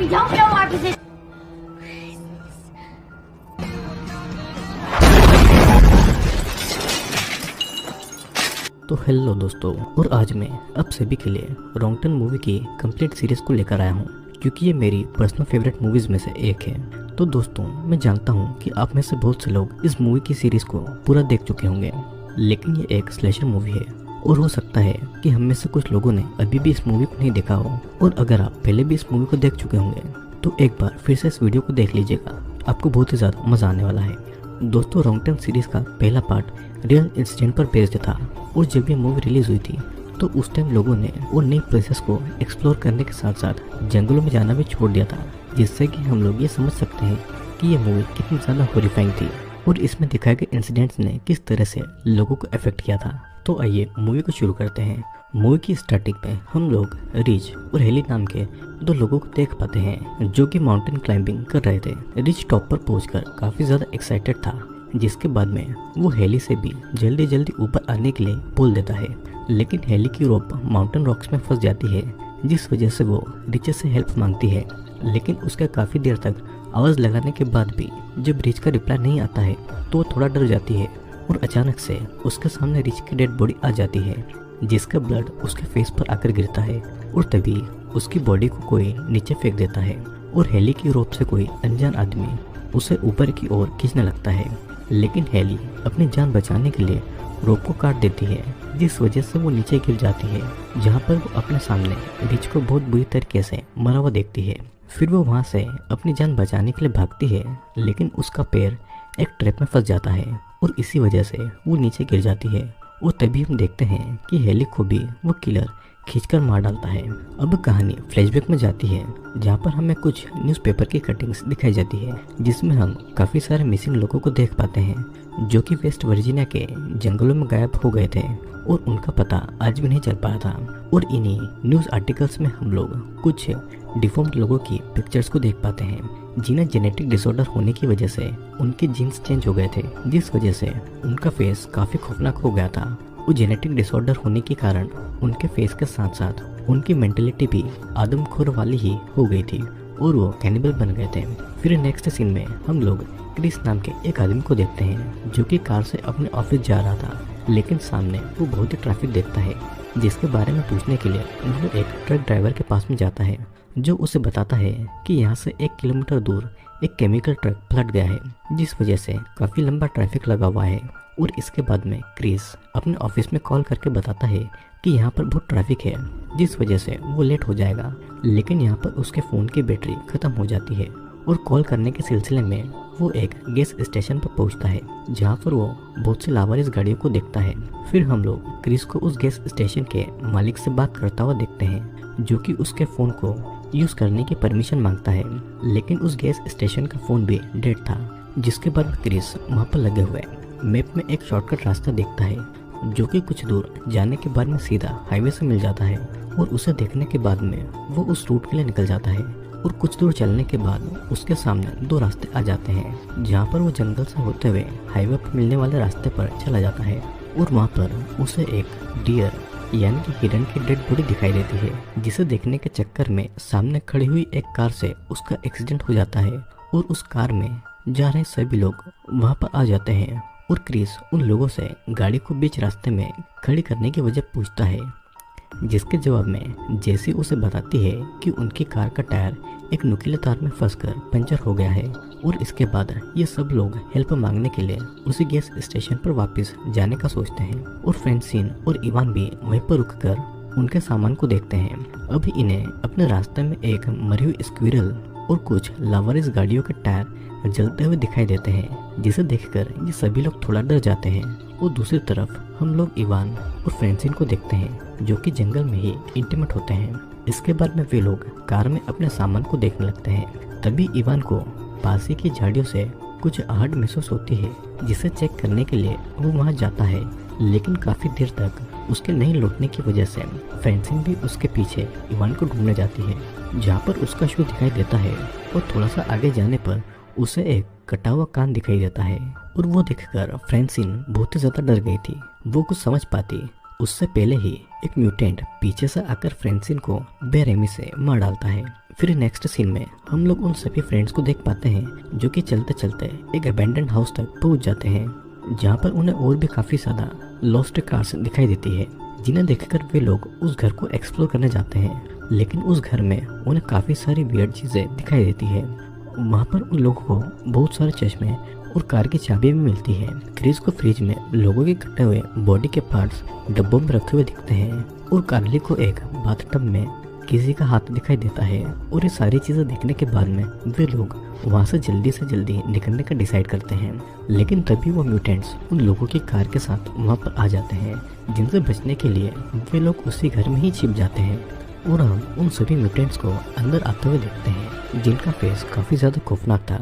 We don't know our position. तो hello दोस्तों, और आज मैं आप सभी के लिए रॉन्ग टर्न मूवी की कंप्लीट सीरीज को लेकर आया हूँ, क्योंकि ये मेरी पर्सनल फेवरेट मूवीज में से एक है। तो दोस्तों, मैं जानता हूँ कि आप में से बहुत से लोग इस मूवी की सीरीज को पूरा देख चुके होंगे, लेकिन ये एक स्लैशर मूवी है और हो सकता है कि हम में से कुछ लोगों ने अभी भी इस मूवी को नहीं देखा हो। और अगर आप पहले भी इस मूवी को देख चुके होंगे तो एक बार फिर से इस वीडियो को देख लीजिएगा, आपको बहुत ही ज़्यादा मज़ा आने वाला है। दोस्तों, रॉन्ग टर्न सीरीज का पहला पार्ट रियल इंसिडेंट पर बेस्ड था, और जब ये मूवी रिलीज हुई थी तो उस टाइम लोगों ने वो नई प्लेसेस को एक्सप्लोर करने के साथ साथ जंगलों में जाना भी छोड़ दिया था, जिससे कि हम लोग ये समझ सकते हैं कि ये मूवी कितनी ज़्यादा हॉरिफाइंग थी और इसमें दिखाए गए इंसिडेंट्स ने किस तरह से लोगों को अफेक्ट किया था। तो आइए मूवी को शुरू करते हैं। मूवी की स्टार्टिंग में हम लोग रिच और हेली नाम के दो लोगों को देख पाते हैं, जो कि माउंटेन क्लाइंबिंग कर रहे थे। रिच टॉप पर पहुंचकर काफ़ी ज़्यादा एक्साइटेड था, जिसके बाद में वो हेली से भी जल्दी जल्दी ऊपर आने के लिए बोल देता है, लेकिन हेली की रोप माउंटेन रॉक्स में फंस जाती है, जिस वजह से वो रिच से हेल्प मांगती है। लेकिन उसका काफ़ी देर तक आवाज़ लगाने के बाद भी जब रिच का रिप्लाई नहीं आता है तो वो थोड़ा डर जाती है, और अचानक से उसके सामने रिच की डेड बॉडी आ जाती है, जिसका ब्लड उसके फेस पर आकर गिरता है, और तभी उसकी बॉडी को कोई नीचे फेंक देता है और हेली की रोप से कोई अनजान आदमी उसे ऊपर की ओर खींचने लगता है। लेकिन हेली अपनी जान बचाने के लिए रोप को काट देती है, जिस वजह से वो नीचे गिर जाती है, जहाँ पर वो अपने सामने रिच को बहुत बुरी तरीके से मरा हुआ देखती है। फिर वो वहाँ से अपनी जान बचाने के लिए भागती है, लेकिन उसका पैर एक ट्रैप में फंस जाता है और इसी वजह से वो नीचे गिर जाती है। और तभी हम देखते हैं कि हेली को भी वो किलर खींचकर मार डालता है। अब कहानी फ्लैशबैक में जाती है, जहाँ पर हमें कुछ न्यूज़पेपर की कटिंग्स दिखाई जाती है, जिसमें हम काफ़ी सारे मिसिंग लोगों को देख पाते हैं, जो कि वेस्ट वर्जीनिया के जंगलों में गायब हो गए थे और उनका पता आज भी नहीं चल पाया था। और इन्हीं न्यूज़ आर्टिकल्स में हम लोग कुछ डिफॉर्म्ड लोगों की पिक्चर्स को देख पाते हैं, जिन्हें जेनेटिक डिसऑर्डर होने की वजह से उनके जीन्स चेंज हो गए थे, जिस वजह से उनका फेस काफ़ी खौफनाक हो गया था। वो जेनेटिक डिसऑर्डर होने के कारण उनके फेस के साथ साथ उनकी मेंटेलिटी भी आदमखोर वाली ही हो गई थी और वो कैनिबल बन गए थे। फिर नेक्स्ट सीन में हम लोग क्रिस नाम के एक आदमी को देखते हैं, जो कि कार से अपने ऑफिस जा रहा था, लेकिन सामने वो बहुत ही ट्रैफिक देखता है, जिसके बारे में पूछने के लिए वो एक ट्रक ड्राइवर के पास में जाता है, जो उसे बताता है कि यहाँ से 1 किलोमीटर दूर एक केमिकल ट्रक पलट गया है, जिस वजह से काफ़ी लंबा ट्रैफिक लगा हुआ है। और इसके बाद में क्रिस अपने ऑफिस में कॉल करके बताता है कि यहाँ पर बहुत ट्रैफिक है, जिस वजह से वो लेट हो जाएगा। लेकिन यहाँ पर उसके फ़ोन की बैटरी ख़त्म हो जाती है और कॉल करने के सिलसिले में वो एक गैस स्टेशन पर पहुँचता है, जहाँ पर वो बहुत सी लावारिस गाड़ियों को देखता है। फिर हम लोग क्रिस को उस गैस स्टेशन के मालिक से बात करता हुआ देखते हैं, जो कि उसके फ़ोन को यूज़ करने की परमिशन मांगता है, लेकिन उस गैस स्टेशन का फ़ोन भी डेड था। जिसके बाद क्रिस वहाँ पर लगे हुए मैप में एक शॉर्टकट रास्ता देखता है, जो कि कुछ दूर जाने के बाद में सीधा हाईवे से मिल जाता है, और उसे देखने के बाद में वो उस रूट के लिए निकल जाता है। और कुछ दूर चलने के बाद उसके सामने 2 रास्ते आ जाते हैं, जहाँ पर वो जंगल से होते हुए हाईवे पर मिलने वाले रास्ते पर चला जाता है, और वहाँ पर उसे एक डियर यानी कि हिरन की डेड बॉडी दिखाई देती है, जिसे देखने के चक्कर में सामने खड़ी हुई एक कार से उसका एक्सीडेंट हो जाता है, और उस कार में जा रहे सभी लोग वहाँ पर आ जाते हैं। और क्रिस उन लोगों से गाड़ी को बीच रास्ते में खड़ी करने की वजह पूछता है, जिसके जवाब में जेसी उसे बताती है कि उनकी कार का टायर एक नुकीले तार में फंसकर पंचर हो गया है। और इसके बाद ये सब लोग हेल्प मांगने के लिए उसी गैस स्टेशन पर वापस जाने का सोचते हैं, और फ्रेंसिन और इवान भी वहीं पर रुककर उनके सामान को देखते हैं। अभी इन्हें अपने रास्ते में एक मरी हुई स्क्विरल और कुछ लावारिस गाड़ियों के टायर जलते हुए दिखाई देते हैं, जिसे देखकर ये सभी लोग थोड़ा डर जाते हैं। और दूसरी तरफ हम लोग इवान और फ्रेंसिन को देखते हैं, जो कि जंगल में ही इंटीमेट होते हैं। इसके बाद में वे लोग कार में अपने सामान को देखने लगते हैं। तभी इवान को पास ही की झाड़ियों से कुछ आहट महसूस होती है, जिसे चेक करने के लिए वो वहाँ जाता है, लेकिन काफ़ी देर तक उसके नहीं लौटने की वजह से फ्रेंसिन भी उसके पीछे इवान को ढूंढने जाती है, जहाँ पर उसका शू दिखाई देता है। और थोड़ा सा आगे जाने पर उसे एक कटा हुआ कान दिखाई देता है, और वो देखकर फ्रेंसिन बहुत ही ज़्यादा डर गई थी। वो कुछ समझ पाती उससे पहले ही एक म्यूटेंट पीछे से आकर फ्रेंसिन को बेरहमी से मार डालता है। फिर नेक्स्ट सीन में हम लोग उन सभी फ्रेंड्स को देख पाते हैं जो कि चलते चलते एक अबैंडन हाउस तक पहुंच जाते हैं, जहां पर उन्हें और भी काफी ज्यादा लॉस्ट कार्स दिखाई देती है, जिन्हें देखकर वे लोग उस घर को एक्सप्लोर करने जाते हैं। लेकिन उस घर में उन्हें काफी सारी वियर्ड चीजें दिखाई देती है। वहाँ पर उन लोगों को बहुत सारे चश्मे और कार की चाबी भी मिलती है। क्रिस को फ्रिज में लोगों के कटे हुए बॉडी के पार्ट्स डब्बों में रखे हुए दिखते हैं और कार्ली को एक बाथटब में किसी का हाथ दिखाई देता है। और ये सारी चीजें देखने के बाद में वे लोग वहाँ से जल्दी निकलने का डिसाइड करते हैं। लेकिन तभी वो म्यूटेंट्स उन लोगों की कार के साथ वहाँ पर आ जाते हैं, जिनसे बचने के लिए वे लोग उसी घर में ही छिप जाते हैं। और हम उन सभी म्यूटेंट्स को अंदर आते हुए देखते हैं, जिनका फेस काफी ज्यादा खौफनाक था।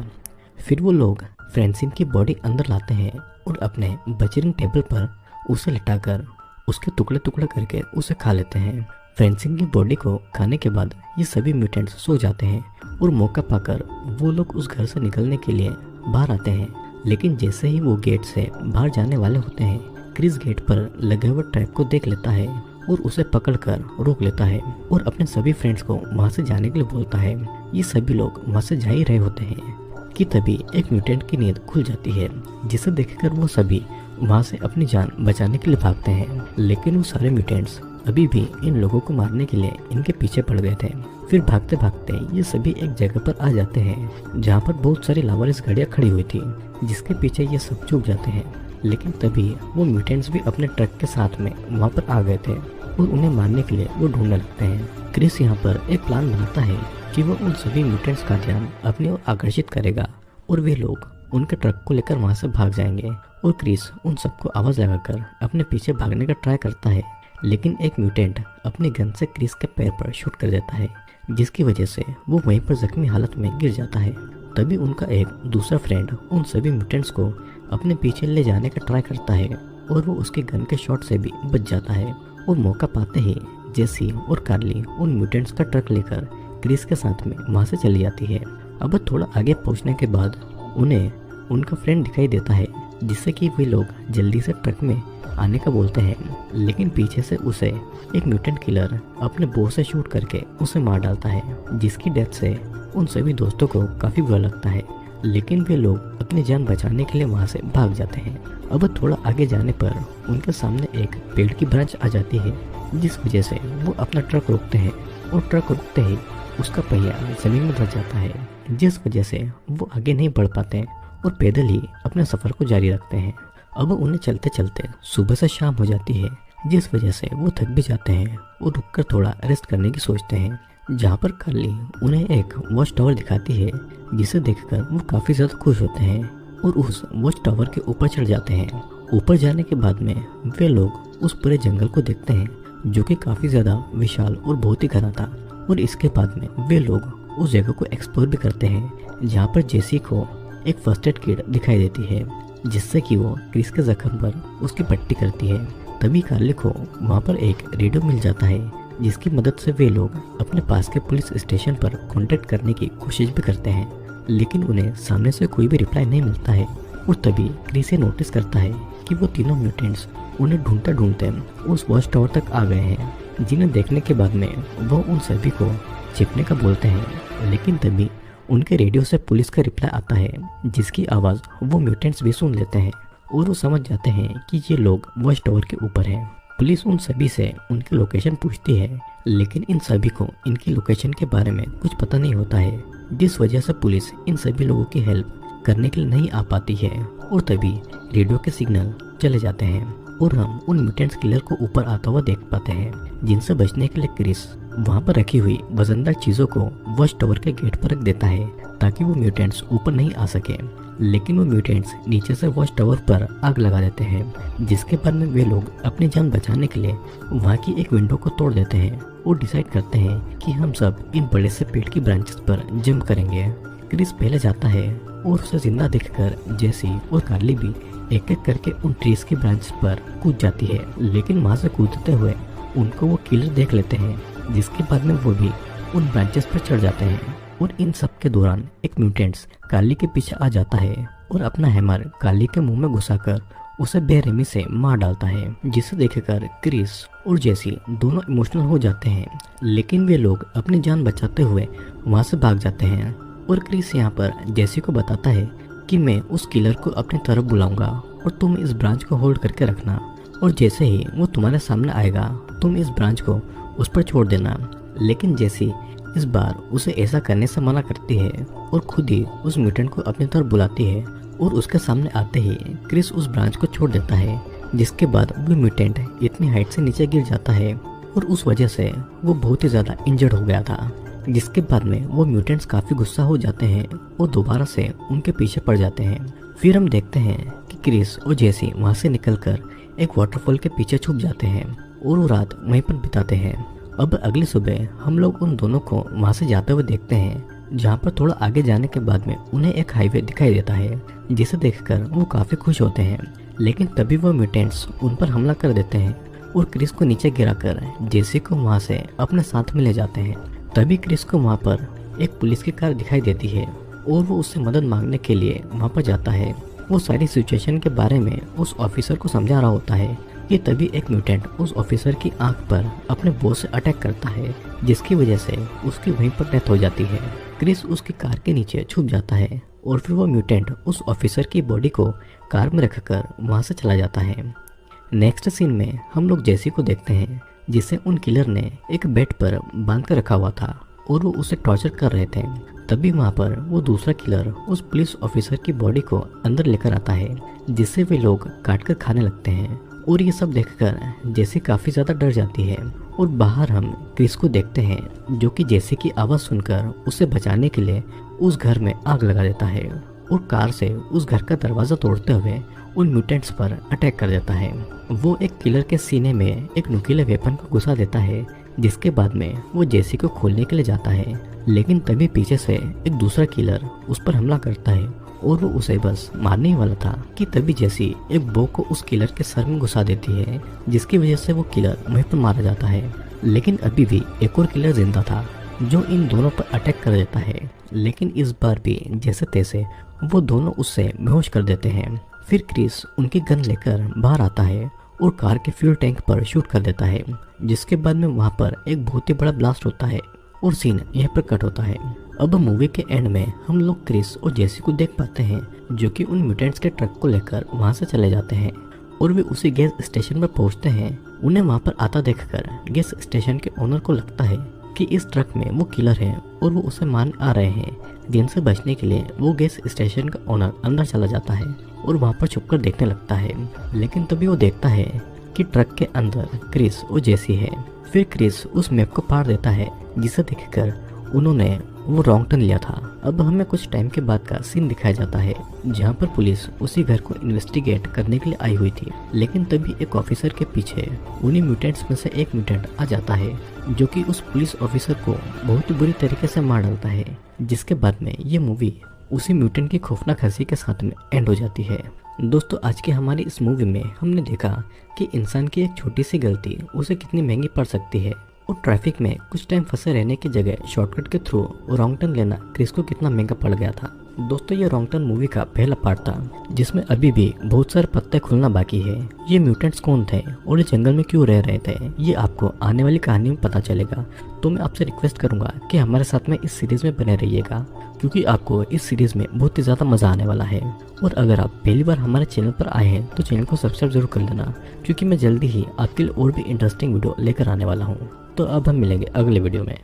फिर वो लोग फ्रेंसिन की बॉडी अंदर लाते हैं और अपने बचरिंग टेबल पर उसे लिटाकर उसके टुकड़े टुकड़े करके उसे खा लेते हैं। फ्रेंसिन की बॉडी को खाने के बाद ये सभी म्यूटेंट्स सो जाते हैं और मौका पाकर वो लोग उस घर से निकलने के लिए बाहर आते हैं। लेकिन जैसे ही वो गेट से बाहर जाने वाले होते हैं, क्रिस गेट पर लगे हुए ट्रैप को देख लेता है और उसे पकड़कर रोक लेता है और अपने सभी फ्रेंड्स को वहाँ से जाने के लिए बोलता है। ये सभी लोग वहाँ से जा ही रहे होते हैं कि तभी एक म्यूटेंट की नींद खुल जाती है, जिसे देखकर वो सभी वहाँ से अपनी जान बचाने के लिए भागते हैं। लेकिन वो सारे म्यूटेंट्स अभी भी इन लोगों को मारने के लिए इनके पीछे पड़ गए थे। फिर भागते भागते ये सभी एक जगह पर आ जाते हैं, जहाँ पर बहुत सारी लावारिस गाड़ियाँ खड़ी हुई थी, जिसके पीछे ये सब छुप जाते हैं। लेकिन तभी वो म्यूटेंट्स भी अपने ट्रक के साथ में वहाँ पर आ गए थे और उन्हें मारने के लिए वो ढूंढने लगते हैं। क्रिस यहाँ पर एक प्लान बनाता है कि वो उन सभी म्यूटेंट्स का ध्यान अपनी ओर आकर्षित करेगा और वे लोग उनके ट्रक को लेकर वहाँ से भाग जाएंगे। और क्रिस उन सबको आवाज लगाकर अपने पीछे भागने का ट्राई करता है, लेकिन एक म्यूटेंट अपनी गन से क्रिस के पैर पर शूट कर देता है, जिसकी वजह से वो वहीं पर जख्मी हालत में गिर जाता है। तभी उनका एक दूसरा फ्रेंड उन सभी म्यूटेंट्स को अपने पीछे ले जाने का ट्राई करता है और वो उसके गन के शॉट से भी बच जाता है। और मौका पाते ही जेसी और कार्ली उन म्यूटेंट्स का ट्रक लेकर क्रिस के साथ में वहाँ से चली जाती है। अब थोड़ा आगे पहुँचने के बाद उन्हें उनका फ्रेंड दिखाई देता है, जिससे कि वे लोग जल्दी से ट्रक में आने का बोलते हैं। लेकिन पीछे से उसे एक म्यूटेंट किलर अपने बो से शूट करके उसे मार डालता है, जिसकी डेथ से उन सभी दोस्तों को काफ़ी बुरा लगता है। लेकिन वे लोग अपनी जान बचाने के लिए वहाँ से भाग जाते हैं। अब थोड़ा आगे जाने पर उनके सामने एक पेड़ की ब्रांच आ जाती है, जिस वजह से वो अपना ट्रक रोकते हैं और ट्रक रोकते ही उसका पहिया जमीन में धंस जाता है, जिस वजह से वो आगे नहीं बढ़ पाते और पैदल ही अपने सफ़र को जारी रखते हैं। अब उन्हें चलते चलते सुबह से शाम हो जाती है, जिस वजह से वो थक भी जाते हैं और रुककर थोड़ा रेस्ट करने की सोचते हैं, जहाँ पर कार्ली उन्हें एक वॉच टावर दिखाती है, जिसे देखकर वो काफ़ी ज़्यादा खुश होते हैं और उस वॉच टावर के ऊपर चढ़ जाते हैं। ऊपर जाने के बाद में वे लोग उस पूरे जंगल को देखते हैं, जो कि काफ़ी ज़्यादा विशाल और बहुत ही घना था। और इसके बाद में वे लोग उस जगह को एक्सप्लोर भी करते हैं, जहाँ पर जेसी को एक फर्स्ट एड किट दिखाई देती है, जिससे कि वो क्रिस के जख्म पर उसकी पट्टी करती है। तभी कार्ली को वहाँ पर एक रेडियो मिल जाता है, जिसकी मदद से वे लोग अपने पास के पुलिस स्टेशन पर कांटेक्ट करने की कोशिश भी करते हैं, लेकिन उन्हें सामने से कोई भी रिप्लाई नहीं मिलता है। और तभी क्रिस ये नोटिस करता है कि वो तीनों म्यूटेंट्स उन्हें ढूंढते ढूंढते उस वॉच टावर तक आ गए हैं, जिन्हें देखने के बाद में वो उन सभी को छिपने का बोलते हैं। लेकिन तभी उनके रेडियो से पुलिस का रिप्लाई आता है, जिसकी आवाज़ वो म्यूटेंट्स भी सुन लेते हैं और वो समझ जाते हैं कि ये लोग वॉच टावर के ऊपर हैं। पुलिस उन सभी से उनकी लोकेशन पूछती है, लेकिन इन सभी को इनकी लोकेशन के बारे में कुछ पता नहीं होता है, जिस वजह से पुलिस इन सभी लोगों की हेल्प करने के लिए नहीं आ पाती है। और तभी रेडियो के सिग्नल चले जाते हैं और हम उन म्यूटेंट्स किलर को ऊपर आता हुआ देख पाते हैं, जिनसे बचने के लिए क्रिस वहाँ पर रखी हुई वजनदार चीज़ों को वॉच टावर के गेट पर रख देता है, ताकि वो म्यूटेंट्स ऊपर नहीं आ सके। लेकिन वो म्यूटेंट्स नीचे से वॉच टावर पर आग लगा देते हैं, जिसके बाद में वे लोग अपनी जान बचाने के लिए वहाँ की एक विंडो को तोड़ देते हैं और डिसाइड करते हैं कि हम सब इन बड़े से पेड़ की ब्रांचेस पर जंप करेंगे। क्रिस पहले जाता है और उसे जिंदा देखकर जेसी और कार्ली भी एक एक करके उन ट्रीज की ब्रांच पर कूद जाती है। लेकिन वहाँ से कूदते हुए उनको वो किलर देख लेते हैं, जिसके बाद में वो भी उन ब्रांचेस पर चढ़ जाते हैं। और इन सब के दौरान एक म्यूटेंट्स कार्ली के पीछे आ जाता है और अपना हैमर कार्ली के मुंह में घुसाकर उसे बेरहमी से मार डालता है, जिसे देखकर क्रिस और जेसी दोनों इमोशनल हो जाते हैं। लेकिन वे लोग अपनी जान बचाते हुए वहाँ से भाग जाते हैं और क्रिस यहाँ पर जेसी को बताता है कि मैं उस किलर को अपनी तरफ बुलाऊंगा और तुम इस ब्रांच को होल्ड करके रखना, और जैसे ही वो तुम्हारे सामने आएगा तुम इस ब्रांच को उस पर छोड़ देना। लेकिन जेसी इस बार उसे ऐसा करने से मना करती है और खुद ही उस म्यूटेंट को अपनी तरफ बुलाती है, और उसके सामने आते ही क्रिस उस ब्रांच को छोड़ देता है, जिसके बाद वो म्यूटेंट इतनी हाइट से नीचे गिर जाता है और उस वजह से वो बहुत ही ज़्यादा इंजर्ड हो गया था। जिसके बाद में वो म्यूटेंट्स काफ़ी गुस्सा हो जाते हैं और दोबारा से उनके पीछे पड़ जाते हैं। फिर हम देखते हैं कि क्रिस और जेसी वहाँ से निकलकर एक वाटरफॉल के पीछे छुप जाते हैं और वो रात वहीं पर बिताते हैं। अब अगली सुबह हम लोग उन दोनों को वहाँ से जाते हुए देखते हैं, जहाँ पर थोड़ा आगे जाने के बाद में उन्हें एक हाईवे दिखाई देता है, जिसे देखकर वो काफ़ी खुश होते हैं। लेकिन तभी वो म्यूटेंट्स उन पर हमला कर देते हैं और क्रिस को नीचे गिराकर जेसी को वहाँ से अपने साथ में ले जाते हैं। तभी क्रिस को वहाँ पर एक पुलिस की कार दिखाई देती है और वो उससे मदद मांगने के लिए वहाँ पर जाता है। वो सारी सिचुएशन के बारे में उस ऑफिसर को समझा रहा होता है कि तभी एक म्यूटेंट उस ऑफिसर की आंख पर अपने बॉस से अटैक करता है, जिसकी वजह से उसकी वहीं पर डेथ हो जाती है। क्रिस उसकी कार के नीचे छुप जाता है और फिर वो म्यूटेंट उस ऑफिसर की बॉडी को कार में रखकर वहाँ से चला जाता है। नेक्स्ट सीन में हम लोग जेसी को देखते हैं, जिसे उन किलर ने एक बेड पर बांध कर रखा हुआ था और वो उसे टॉर्चर कर रहे थे। तभी वहाँ पर वो दूसरा किलर उस पुलिस ऑफिसर की बॉडी को अंदर लेकर आता है, जिससे वे लोग काट कर खाने लगते हैं। और ये सब देखकर जेसी काफ़ी ज़्यादा डर जाती है और बाहर हम क्रिस को देखते हैं, जो कि जेसी की आवाज़ सुनकर उसे बचाने के लिए उस घर में आग लगा देता है और कार से उस घर का दरवाज़ा तोड़ते हुए उन म्यूटेंट्स पर अटैक कर देता है। वो एक किलर के सीने में एक नुकीले वेपन को घुसा देता है, जिसके बाद में वो जेसी को खोलने के लिए जाता है। लेकिन तभी पीछे से एक दूसरा किलर उस पर हमला करता है और वो उसे बस मारने ही वाला था कि तभी जेसी एक बो को उस किलर के सर में घुसा देती है, जिसकी वजह से वो किलर वहीं पर मारा जाता है। लेकिन अभी भी एक और किलर जिंदा था, जो इन दोनों पर अटैक कर देता है। लेकिन इस बार भी जैसे तैसे वो दोनों उससे बेहोश कर देते हैं। फिर क्रिस उनकी गन लेकर बाहर आता है और कार के फ्यूल टैंक पर शूट कर देता है, जिसके बाद में वहाँ पर एक बहुत ही बड़ा ब्लास्ट होता है और सीन यहीं पर कट होता है। अब मूवी के एंड में हम लोग क्रिस और जेसी को देख पाते हैं, जो कि उन म्यूटेंट्स के ट्रक को लेकर वहाँ से चले जाते हैं और वे उसी गैस स्टेशन पर पहुँचते हैं। उन्हें वहाँ पर आता देखकर गैस स्टेशन के ओनर को लगता है कि इस ट्रक में वो किलर हैं और वो उसे मारने आ रहे हैं, जिनसे बचने के लिए वो गैस स्टेशन का ओनर अंदर चला जाता है और वहाँ पर छुपकर देखने लगता है। लेकिन तभी वो देखता है कि ट्रक के अंदर क्रिस और जेसी है। फिर क्रिस उस मैप को फाड़ देता है, जिसे देखकर उन्होंने वो रॉन्ग टर्न लिया था। अब हमें कुछ टाइम के बाद का सीन दिखाया जाता है, जहाँ पर पुलिस उसी घर को इन्वेस्टिगेट करने के लिए आई हुई थी। लेकिन तभी एक ऑफिसर के पीछे उन्हीं म्यूटेंट्स में से एक म्यूटेंट आ जाता है, जो कि उस पुलिस ऑफिसर को बहुत ही बुरी तरीके से मार डालता है। जिसके बाद में ये मूवी उसी म्यूटेंट की खौफनाक हंसी के साथ में एंड हो जाती है। दोस्तों, आज की हमारी इस मूवी में हमने देखा कि इंसान की एक छोटी सी गलती उसे कितनी महंगी पड़ सकती है, और ट्रैफिक में कुछ टाइम फंसे रहने की जगह शॉर्टकट के थ्रू रॉन्ग टर्न लेना क्रिस को कितना महंगा पड़ गया था। दोस्तों, ये रॉन्ग टर्न मूवी का पहला पार्ट था, जिसमें अभी भी बहुत सारे पत्ते खुलना बाकी है। ये म्यूटेंट्स कौन थे और ये जंगल में क्यों रह रहे थे, ये आपको आने वाली कहानी में पता चलेगा। तो मैं आपसे रिक्वेस्ट करूंगा कि हमारे साथ में इस सीरीज में बने रहिएगा, क्योंकि आपको इस सीरीज में बहुत ही ज़्यादा मज़ा आने वाला है। और अगर आप पहली बार हमारे चैनल पर आए हैं तो चैनल को सब्सक्राइब जरूर कर लेना, क्योंकि मैं जल्दी ही आपके लिए और भी इंटरेस्टिंग वीडियो लेकर आने वाला हूँ। तो अब हम मिलेंगे अगले वीडियो में।